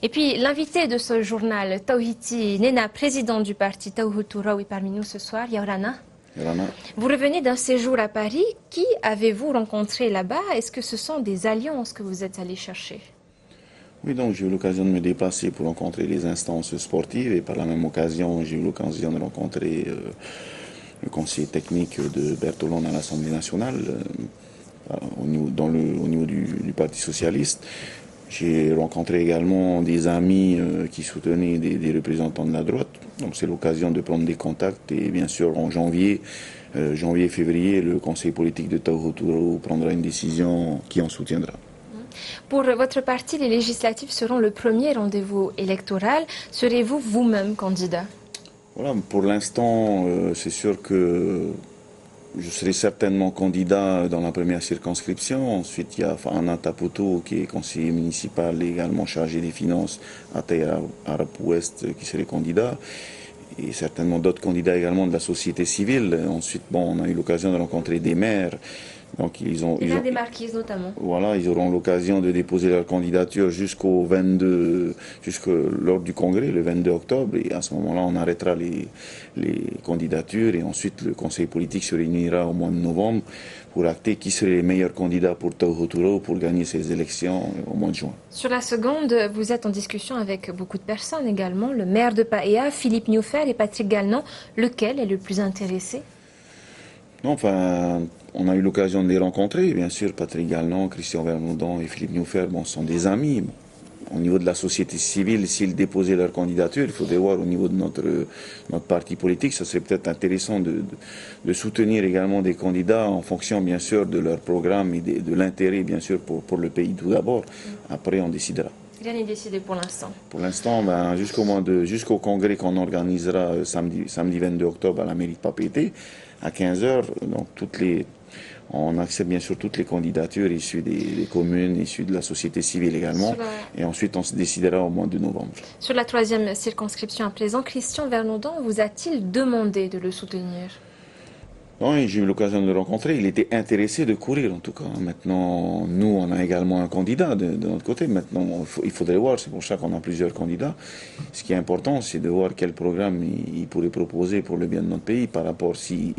Et puis, l'invité de ce journal, Tawhiti Nena, président du parti Tawhutura, est parmi nous ce soir, Yaurana. Rana. Vous revenez d'un séjour à Paris. Qui avez-vous rencontré là-bas? Est-ce que ce sont des alliances que vous êtes allé chercher? Oui, donc j'ai eu l'occasion de me déplacer pour rencontrer les instances sportives et par la même occasion, j'ai eu l'occasion de rencontrer le conseiller technique de Bertolone à l'Assemblée nationale au niveau du Parti socialiste. J'ai rencontré également des amis qui soutenaient des représentants de la droite. Donc c'est l'occasion de prendre des contacts et bien sûr en janvier-février, le conseil politique de Tawhuturo prendra une décision qui en soutiendra. Pour votre parti, les législatives seront le premier rendez-vous électoral. Serez-vous vous-même candidat? Voilà, pour l'instant, c'est sûr que je serai certainement candidat dans la première circonscription. Ensuite, il y a Fana Tapoto qui est conseiller municipal et également chargé des finances à Taïra Arab Ouest qui serait candidat. Et certainement d'autres candidats également de la société civile. Ensuite, bon, on a eu l'occasion de rencontrer des maires. Donc Des marquises notamment. voilà, ils auront l'occasion de déposer leur candidature lors du congrès, le 22 octobre. Et à ce moment-là, on arrêtera les candidatures. Et ensuite, le conseil politique se réunira au mois de novembre pour acter qui seraient les meilleurs candidats pour Tawhuturo pour gagner ces élections au mois de juin. Sur la seconde, vous êtes en discussion avec beaucoup de personnes également. Le maire de Paea, Philippe Newfer et Patrick Galland. Lequel est le plus intéressé? Non, enfin, on a eu l'occasion de les rencontrer, bien sûr, Patrick Galland, Christian Vernodon et Philippe Newfer, bon, sont des amis. Bon, au niveau de la société civile, s'ils déposaient leur candidature, il faudrait voir au niveau de notre parti politique, ça serait peut-être intéressant de soutenir également des candidats en fonction, bien sûr, de leur programme et de l'intérêt, bien sûr, pour le pays tout d'abord. Après, on décidera. Rien n'est décidé pour l'instant. Pour l'instant, ben, jusqu'au congrès qu'on organisera samedi 22 octobre à la mairie de Papeete, à 15 heures. Donc on accepte bien sûr toutes les candidatures issues des communes, issues de la société civile également. Et ensuite, on se décidera au mois de novembre. Sur la troisième circonscription à présent, Christian Vernodon vous a-t-il demandé de le soutenir? Oui, j'ai eu l'occasion de le rencontrer. Il était intéressé de courir, en tout cas. Maintenant, nous, on a également un candidat de notre côté. Maintenant, il faudrait voir. C'est pour ça qu'on a plusieurs candidats. Ce qui est important, c'est de voir quel programme il pourrait proposer pour le bien de notre pays par rapport s'il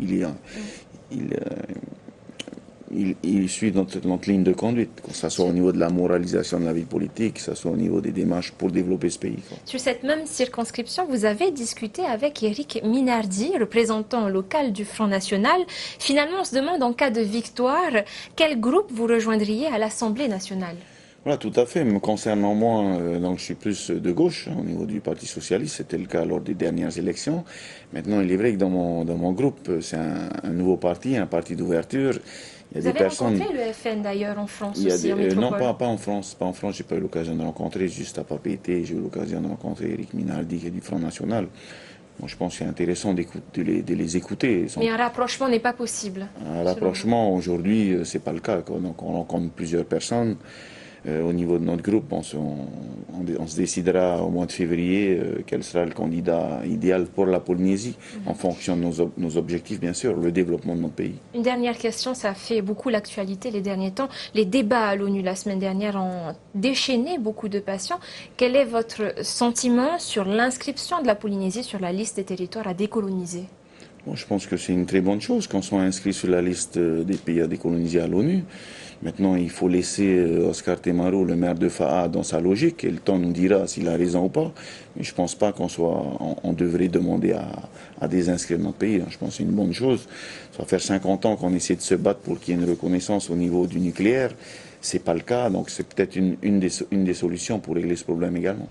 il suit notre ligne de conduite, que ce soit au niveau de la moralisation de la vie politique, que ce soit au niveau des démarches pour développer ce pays. Sur cette même circonscription, vous avez discuté avec Éric Minardi, représentant local du Front National. Finalement, on se demande, en cas de victoire, quel groupe vous rejoindriez à l'Assemblée nationale? Voilà, tout à fait. Me concernant moi, donc je suis plus de gauche au niveau du Parti socialiste. C'était le cas lors des dernières élections. Maintenant, il est vrai que dans mon groupe, c'est un nouveau parti, un parti d'ouverture. Il y a vous avez rencontré le FN d'ailleurs en France aussi, en non, métropole? pas en France. Pas en France, j'ai pas eu l'occasion de rencontrer, juste à Papeete. J'ai eu l'occasion de rencontrer Éric Minardi, qui est du Front National. Moi, je pense que c'est intéressant de les écouter. Mais un rapprochement n'est pas possible. Un rapprochement, aujourd'hui, c'est pas le cas. Donc, on rencontre plusieurs personnes. Au niveau de notre groupe, on se décidera au mois de février quel sera le candidat idéal pour la Polynésie, en fonction de nos objectifs, bien sûr, le développement de notre pays. Une dernière question, ça fait beaucoup l'actualité les derniers temps. Les débats à l'ONU la semaine dernière ont déchaîné beaucoup de passions. Quel est votre sentiment sur l'inscription de la Polynésie sur la liste des territoires à décoloniser? Bon, je pense que c'est une très bonne chose qu'on soit inscrit sur la liste des pays à décoloniser à l'ONU. Maintenant, il faut laisser Oscar Temaru, le maire de Fa'a, dans sa logique, et le temps nous dira s'il a raison ou pas. Mais je ne pense pas on devrait demander à désinscrire notre pays. Je pense que c'est une bonne chose. Ça va faire 50 ans qu'on essaie de se battre pour qu'il y ait une reconnaissance au niveau du nucléaire. C'est pas le cas, donc c'est peut-être une des solutions pour régler ce problème également.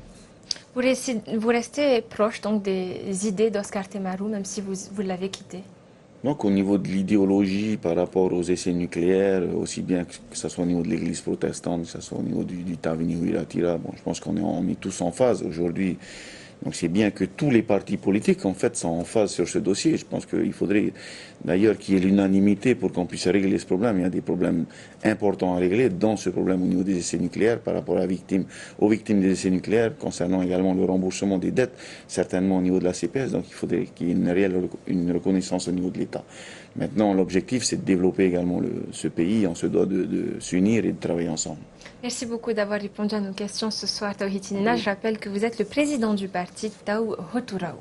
Vous restez proche donc des idées d'Oscar Temaru, même si vous l'avez quitté? Donc au niveau de l'idéologie par rapport aux essais nucléaires, aussi bien que ce soit au niveau de l'église protestante, que ce soit au niveau du Tavini Huiratira, bon, je pense qu'on est tous en phase aujourd'hui. Donc c'est bien que tous les partis politiques en fait sont en phase sur ce dossier. Je pense qu'il faudrait d'ailleurs qu'il y ait l'unanimité pour qu'on puisse régler ce problème. Il y a des problèmes importants à régler, dont ce problème au niveau des essais nucléaires par rapport aux victimes des essais nucléaires, concernant également le remboursement des dettes, certainement au niveau de la CPS. Donc il faudrait qu'il y ait une reconnaissance au niveau de l'État. Maintenant, l'objectif, c'est de développer également ce pays. On se doit de s'unir et de travailler ensemble. Merci beaucoup d'avoir répondu à nos questions ce soir, Tawhid Inna. Je rappelle que vous êtes le président du parti Taou Hoturaou.